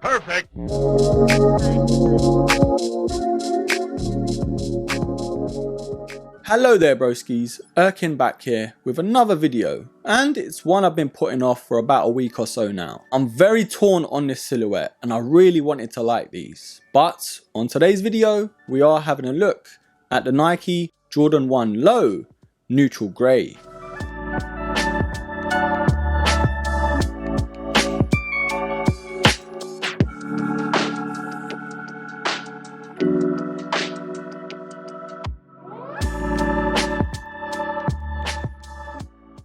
Perfect. Hello there broskies, Erkin back here with another video, and it's one I've been putting off for about a week or so now. I'm very torn on this silhouette and I really wanted to like these, but on today's video we are having a look at the Nike Jordan 1 Low Neutral Grey.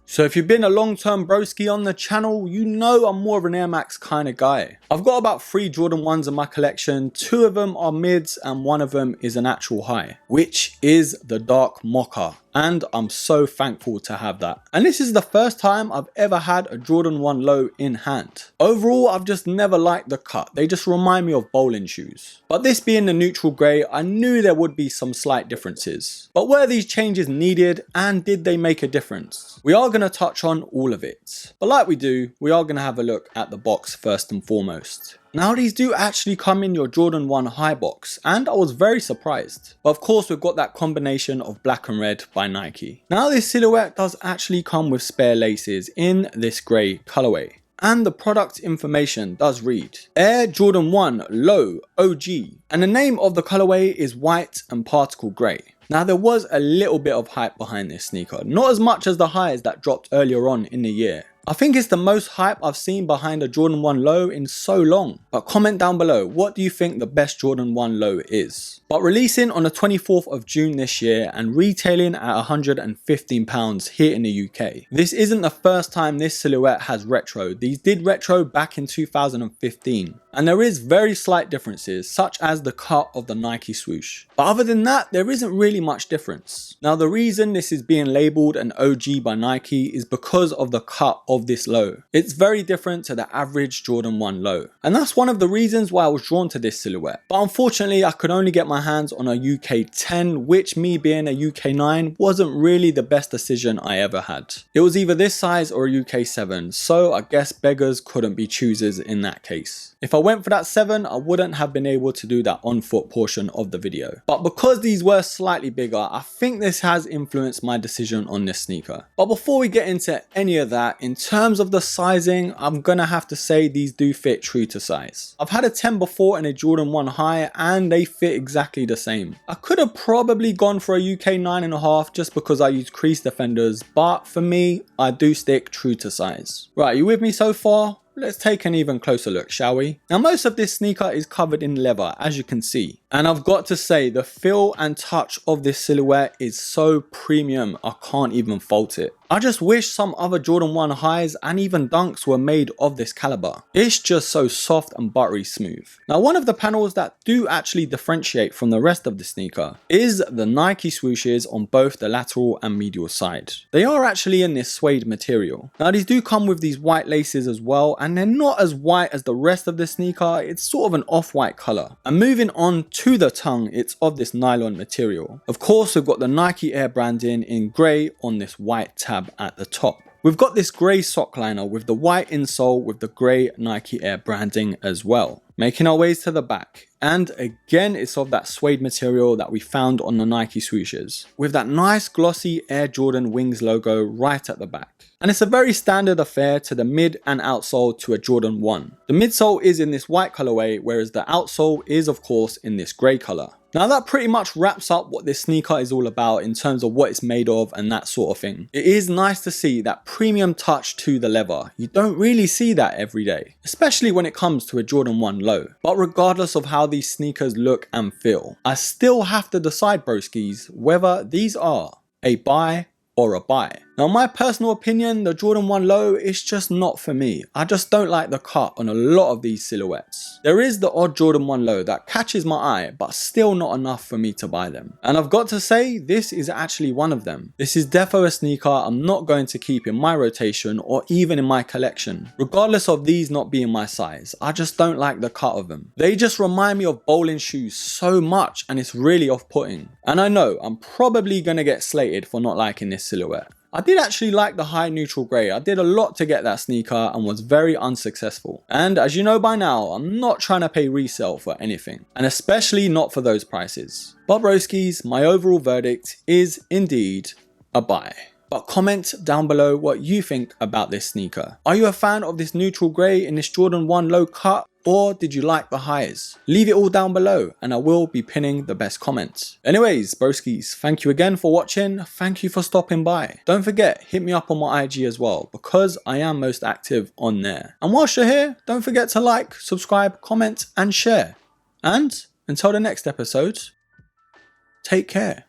So if you've been a long-term broski on the channel, you know I'm more of an Air Max kind of guy. I've got about 3 Jordan 1s in my collection, 2 of them are mids and 1 of them is an actual high, which is the dark mocha. And I'm so thankful to have that. And this is the first time I've ever had a Jordan 1 Low in hand. Overall, I've just never liked the cut. They just remind me of bowling shoes. But this being the neutral grey, I knew there would be some slight differences. But were these changes needed and did they make a difference? We are going to touch on all of it. But like we do, we are going to have a look at the box first and foremost. Now these do actually come in your Jordan 1 high box and I was very surprised. But of course we've got that combination of black and red by Nike. Now this silhouette does actually come with spare laces in this grey colorway. And the product information does read Air Jordan 1 Low OG, and the name of the colorway is white and particle grey. Now there was a little bit of hype behind this sneaker, not as much as the highs that dropped earlier on in the year. I think it's the most hype I've seen behind a Jordan 1 Low in so long. But comment down below, what do you think the best Jordan 1 Low is? But releasing on the 24th of June this year and retailing at £115 here in the UK. This isn't the first time this silhouette has retro. These did retro back in 2015. And there is very slight differences, such as the cut of the Nike swoosh. But other than that, there isn't really much difference. Now the reason this is being labelled an OG by Nike is because of the cut of this low. It's very different to the average Jordan 1 Low. And that's one of the reasons why I was drawn to this silhouette. But unfortunately, I could only get my hands on a UK 10, which me being a UK 9 wasn't really the best decision I ever had. It was either this size or a UK 7, so I guess beggars couldn't be choosers in that case. If I went for that 7, I wouldn't have been able to do that on foot portion of the video. But because these were slightly bigger, I think this has influenced my decision on this sneaker. But before we get into any of that, in terms of the sizing, I'm gonna have to say these do fit true to size. I've had a 10 before in a Jordan 1 high and they fit exactly the same. I could have probably gone for a UK 9.5 just because I use crease defenders, but for me, I do stick true to size. Right, you with me so far? Let's take an even closer look, shall we? Now most of this sneaker is covered in leather, as you can see. And I've got to say, the feel and touch of this silhouette is so premium, I can't even fault it. I just wish some other Jordan 1 highs and even dunks were made of this caliber. It's just so soft and buttery smooth. Now one of the panels that do actually differentiate from the rest of the sneaker is the Nike swooshes on both the lateral and medial side. They are actually in this suede material. Now these do come with these white laces as well, and they're not as white as the rest of the sneaker. It's sort of an off-white color. And moving on to the tongue, it's of this nylon material. Of course, we've got the Nike Air branding in grey on this white tab at the top. We've got this grey sock liner with the white insole with the grey Nike Air branding as well. Making our ways to the back, and again it's of that suede material that we found on the Nike swooshes, with that nice glossy Air Jordan Wings logo right at the back. And it's a very standard affair to the mid and outsole to a Jordan 1. The midsole is in this white colorway, whereas the outsole is of course in this grey color. Now that pretty much wraps up what this sneaker is all about in terms of what it's made of and that sort of thing. It is nice to see that premium touch to the leather. You don't really see that every day, especially when it comes to a Jordan 1 Low. But regardless of how these sneakers look and feel, I still have to decide, broskies, whether these are a buy or a buy. Now, my personal opinion, the Jordan 1 Low is just not for me. I just don't like the cut on a lot of these silhouettes. There is the odd Jordan 1 Low that catches my eye, but still not enough for me to buy them. And I've got to say, this is actually one of them. This is defo a sneaker I'm not going to keep in my rotation or even in my collection. Regardless of these not being my size, I just don't like the cut of them. They just remind me of bowling shoes so much, and it's really off-putting. And I know I'm probably going to get slated for not liking this silhouette. I did actually like the high neutral grey. I did a lot to get that sneaker and was very unsuccessful. And as you know by now, I'm not trying to pay resale for anything, and especially not for those prices. But broskies, my overall verdict is indeed a buy. But comment down below what you think about this sneaker. Are you a fan of this neutral grey in this Jordan 1 low cut, or did you like the highs? Leave it all down below and I will be pinning the best comments. Anyways, broskies, thank you again for watching. Thank you for stopping by. Don't forget, hit me up on my IG as well, because I am most active on there. And whilst you're here, don't forget to like, subscribe, comment and share. And until the next episode, take care.